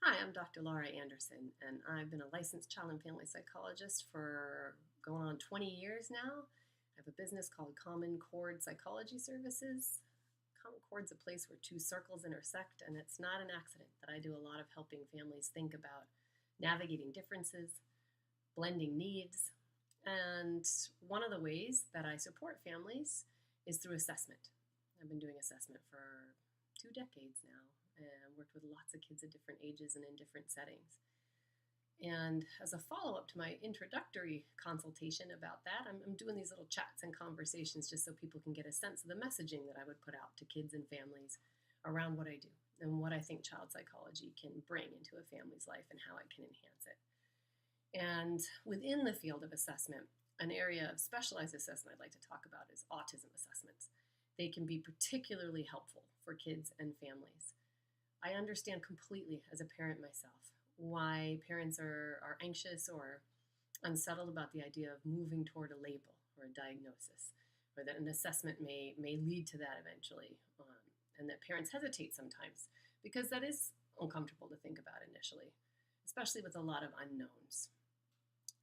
Hi, I'm Dr. Laura Anderson, and I've been a licensed child and family psychologist for going on 20 years now. I have a business called Common Chord Psychology Services. Common Chord's a place where two circles intersect, and it's not an accident that I do a lot of helping families think about navigating differences, blending needs, and one of the ways that I support families is through assessment. I've been doing assessment for 2 decades now and worked with lots of kids at different ages and in different settings. And as a follow up to my introductory consultation about that, I'm doing these little chats and conversations just so people can get a sense of the messaging that I would put out to kids and families around what I do and what I think child psychology can bring into a family's life and how it can enhance it. And within the field of assessment, an area of specialized assessment I'd like to talk about is autism assessments. They can be particularly helpful for kids and families. I understand completely as a parent myself why parents are anxious or unsettled about the idea of moving toward a label or a diagnosis, or that an assessment may lead to that eventually, and that parents hesitate sometimes because that is uncomfortable to think about initially, especially with a lot of unknowns.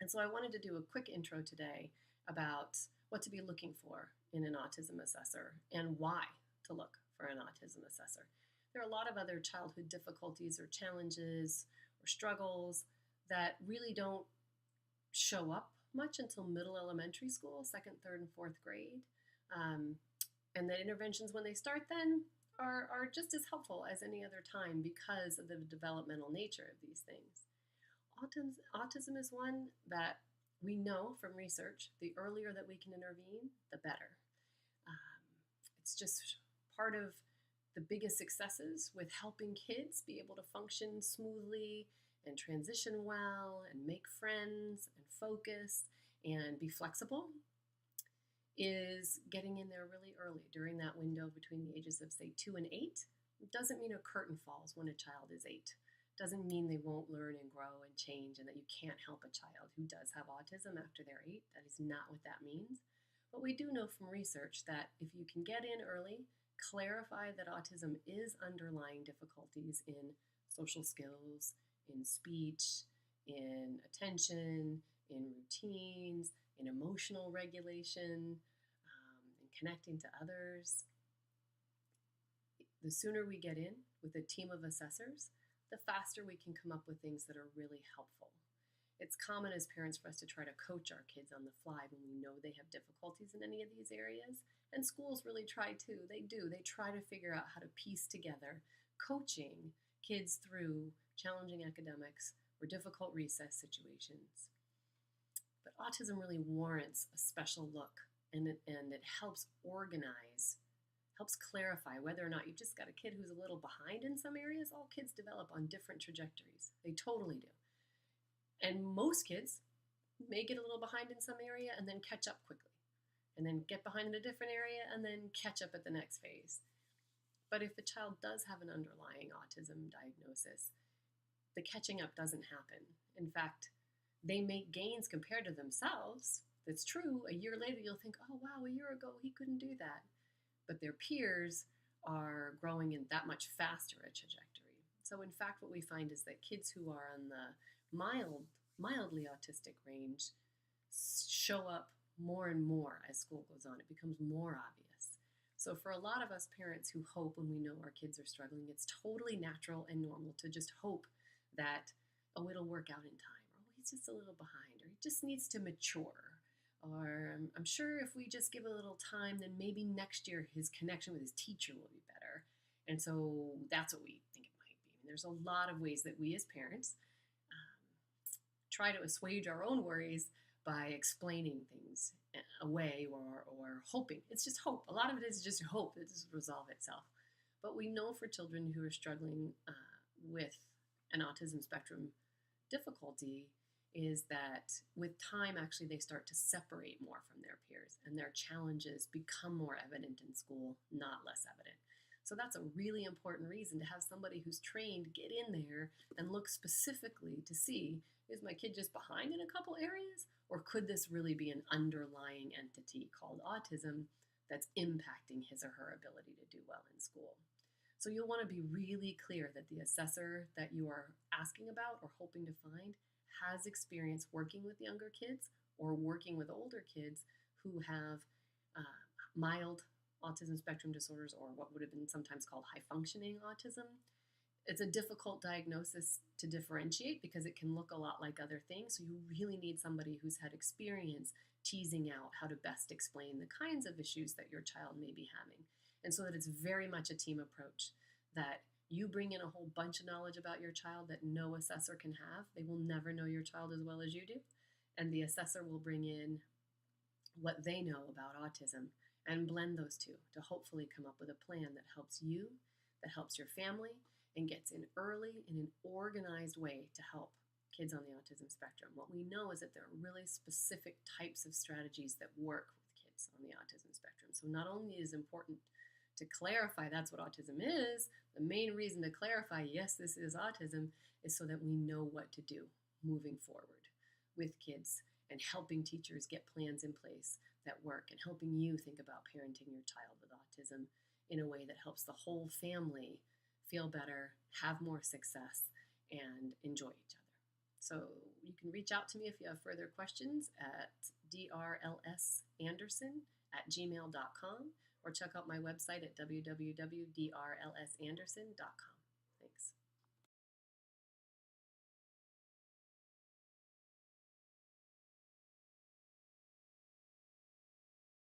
And so I wanted to do a quick intro today about what to be looking for in an autism assessor and why to look for an autism assessor. There are a lot of other childhood difficulties or challenges or struggles that really don't show up much until middle elementary school, second, third, and fourth grade. And that interventions, when they start then, are just as helpful as any other time because of the developmental nature of these things. Autism is one that we know from research, the earlier that we can intervene, the better. It's just part of the biggest successes with helping kids be able to function smoothly and transition well and make friends and focus and be flexible is getting in there really early during that window between the ages of, say, 2 and 8. It doesn't mean a curtain falls when a child is 8. Doesn't mean they won't learn and grow and change and that you can't help a child who does have autism after they're 8. That is not what that means. But we do know from research that if you can get in early, clarify that autism is underlying difficulties in social skills, in speech, in attention, in routines, in emotional regulation, in connecting to others. The sooner we get in with a team of assessors, the faster we can come up with things that are really helpful. It's common as parents for us to try to coach our kids on the fly when we know they have difficulties in any of these areas. And schools really try too. They do. They try to figure out how to piece together coaching kids through challenging academics or difficult recess situations. But autism really warrants a special look, and it helps organize, helps clarify whether or not you've just got a kid who's a little behind in some areas. All kids develop on different trajectories. They totally do. And most kids may get a little behind in some area and then catch up quickly, and then get behind in a different area and then catch up at the next phase. But if a child does have an underlying autism diagnosis, the catching up doesn't happen. In fact, they make gains compared to themselves. That's true. A year later, you'll think, oh, wow, a year ago, he couldn't do that. But their peers are growing in that much faster a trajectory. So in fact, what we find is that kids who are on the mildly autistic range show up more and more as school goes on. It becomes more obvious. So for a lot of us parents who hope when we know our kids are struggling, it's totally natural and normal to just hope that, oh, it'll work out in time, or oh, he's just a little behind, or he just needs to mature, or I'm sure if we just give a little time, then maybe next year his connection with his teacher will be better. And so that's what we think it might be. And there's a lot of ways that we as parents try to assuage our own worries by explaining things away or hoping. It's just hope. A lot of it is just hope that this will resolve itself. But we know for children who are struggling with an autism spectrum difficulty is that with time, actually, they start to separate more from their peers, and their challenges become more evident in school, not less evident. So that's a really important reason to have somebody who's trained get in there and look specifically to see, is my kid just behind in a couple areas, or could this really be an underlying entity called autism that's impacting his or her ability to do well in school? So you'll want to be really clear that the assessor that you are asking about or hoping to find has experience working with younger kids or working with older kids who have mild autism spectrum disorders, or what would have been sometimes called high functioning autism. It's a difficult diagnosis to differentiate because it can look a lot like other things. So you really need somebody who's had experience teasing out how to best explain the kinds of issues that your child may be having. And so that it's very much a team approach, that you bring in a whole bunch of knowledge about your child that no assessor can have. They will never know your child as well as you do. And the assessor will bring in what they know about autism and blend those two to hopefully come up with a plan that helps you, that helps your family, and gets in early in an organized way to help kids on the autism spectrum. What we know is that there are really specific types of strategies that work with kids on the autism spectrum. So not only is it important to clarify that's what autism is, the main reason to clarify, yes, this is autism, is so that we know what to do moving forward with kids and helping teachers get plans in place that work and helping you think about parenting your child with autism in a way that helps the whole family feel better, have more success, and enjoy each other. So you can reach out to me if you have further questions at drlsanderson@gmail.com, or check out my website at www.drlsanderson.com. Thanks.